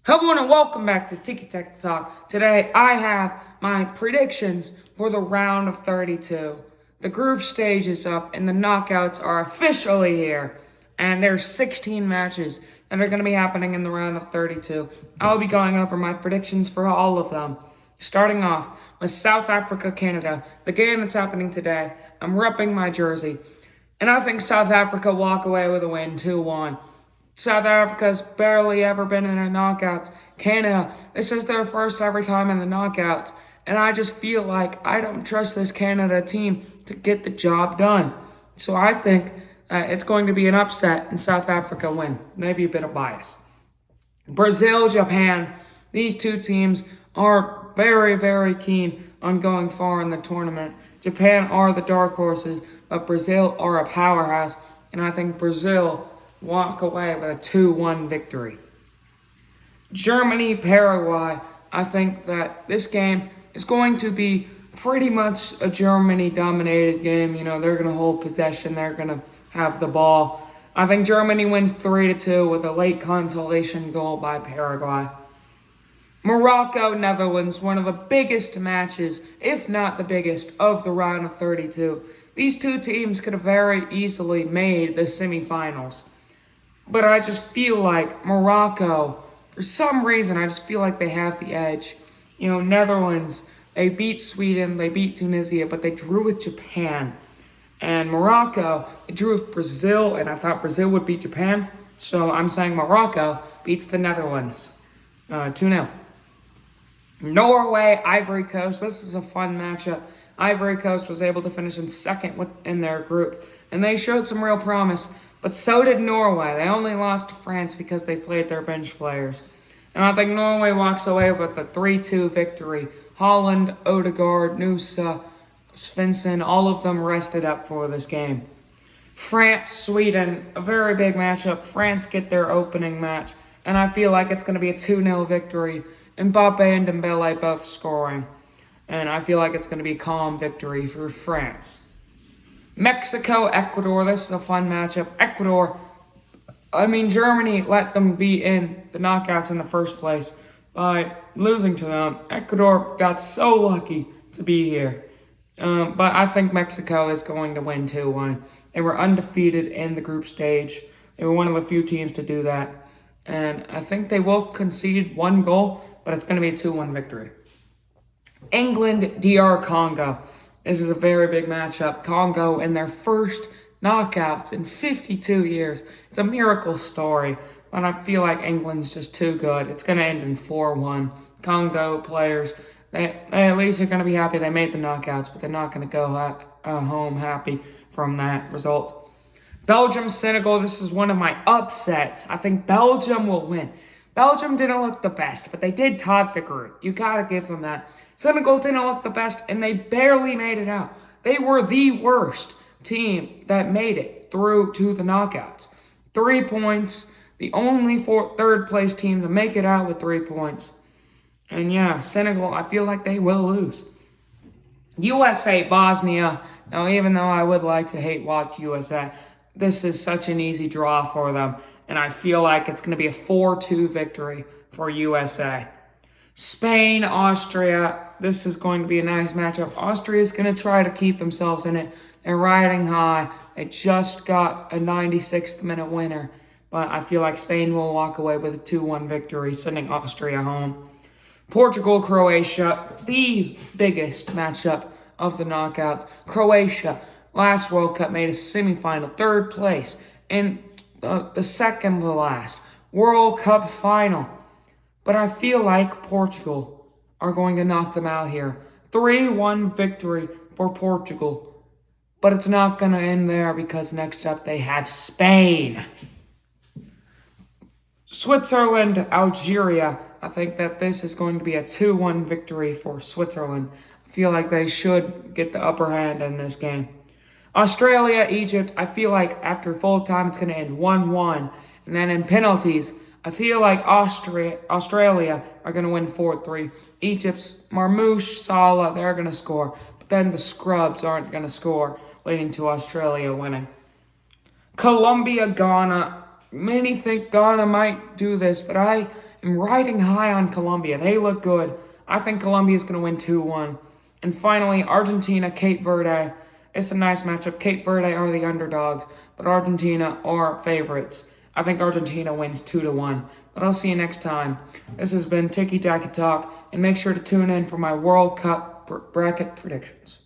Hello and welcome back to Tiki Tech Talk. Today I have my predictions for the round of 32. The group stage is up and the knockouts are officially here. And there's 16 matches that are going to be happening in the round of 32. I'll be going over my predictions for all of them. Starting off with South Africa, Canada, the game that's happening today. I'm repping my jersey. And I think South Africa walk away with a win 2-1. South Africa's barely ever been in the knockouts. Canada, this is their first ever time in the knockouts. And I just feel like I don't trust this Canada team to get the job done. So I think it's going to be an upset and South Africa win. Maybe a bit of bias. Brazil, Japan, these two teams are very, very keen on going far in the tournament. Japan are the dark horses, but Brazil are a powerhouse. And I think Brazil walk away with a 2-1 victory. Germany, Paraguay, I think that this game is going to be pretty much a Germany-dominated game. You know, they're going to hold possession. They're going to have the ball. I think Germany wins 3-2 with a late consolation goal by Paraguay. Morocco, Netherlands, one of the biggest matches, if not the biggest, of the round of 32. These two teams could have very easily made the semifinals. But I just feel like Morocco, for some reason, I just feel like they have the edge. You know, Netherlands, they beat Sweden, they beat Tunisia, but they drew with Japan. And Morocco, they drew with Brazil, and I thought Brazil would beat Japan. So I'm saying Morocco beats the Netherlands 2-0. Norway, Ivory Coast, this is a fun matchup. Ivory Coast was able to finish in second in their group, and they showed some real promise. But so did Norway. They only lost to France because they played their bench players. And I think Norway walks away with a 3-2 victory. Holland, Odegaard, Nusa, Svensson, all of them rested up for this game. France, Sweden, a very big matchup. France get their opening match. And I feel like it's going to be a 2-0 victory. Mbappe and Dembele both scoring. And I feel like it's going to be a calm victory for France. Mexico, Ecuador, this is a fun matchup. Germany let them be in the knockouts in the first place by losing to them. Ecuador got so lucky to be here. But I think Mexico is going to win 2-1. They were undefeated in the group stage. They were one of the few teams to do that. And I think they will concede one goal, but it's going to be a 2-1 victory. England, DR Congo. This is a very big matchup. Congo in their first knockouts in 52 years. It's a miracle story, but I feel like England's just too good. It's going to end in 4-1. Congo players, they at least are going to be happy they made the knockouts, but they're not going to go home happy from that result. Belgium, Senegal, this is one of my upsets. I think Belgium will win. Belgium didn't look the best, but they did top the group. You got to give them that. Senegal didn't look the best, and they barely made it out. They were the worst team that made it through to the knockouts. 3 points, the only third-place team to make it out with 3 points. And yeah, Senegal, I feel like they will lose. USA, Bosnia. Now, even though I would like to hate watch USA, this is such an easy draw for them, and I feel like it's going to be a 4-2 victory for USA. Spain, Austria, this is going to be a nice matchup. Austria is going to try to keep themselves in it. They're riding high. They just got a 96th minute winner. But I feel like Spain will walk away with a 2-1 victory, sending Austria home. Portugal, Croatia, the biggest matchup of the knockout. Croatia, last World Cup, made a semifinal, third place, in the second to last World Cup final. But I feel like Portugal are going to knock them out here. 3-1 victory for Portugal. But it's not going to end there because next up they have Spain. Switzerland, Algeria. I think that this is going to be a 2-1 victory for Switzerland. I feel like they should get the upper hand in this game. Australia, Egypt. I feel like after full time it's going to end 1-1. And then in penalties, I feel like Australia are going to win 4-3. Egypt's Marmoush, Salah, they're going to score. But then the scrubs aren't going to score, leading to Australia winning. Colombia, Ghana. Many think Ghana might do this, but I I'm riding high on Colombia. They look good. I think Colombia's going to win 2-1. And finally, Argentina, Cape Verde. It's a nice matchup. Cape Verde are the underdogs, but Argentina are favorites. I think Argentina wins 2-1. But I'll see you next time. This has been Tiki Taki Talk, and make sure to tune in for my World Cup bracket predictions.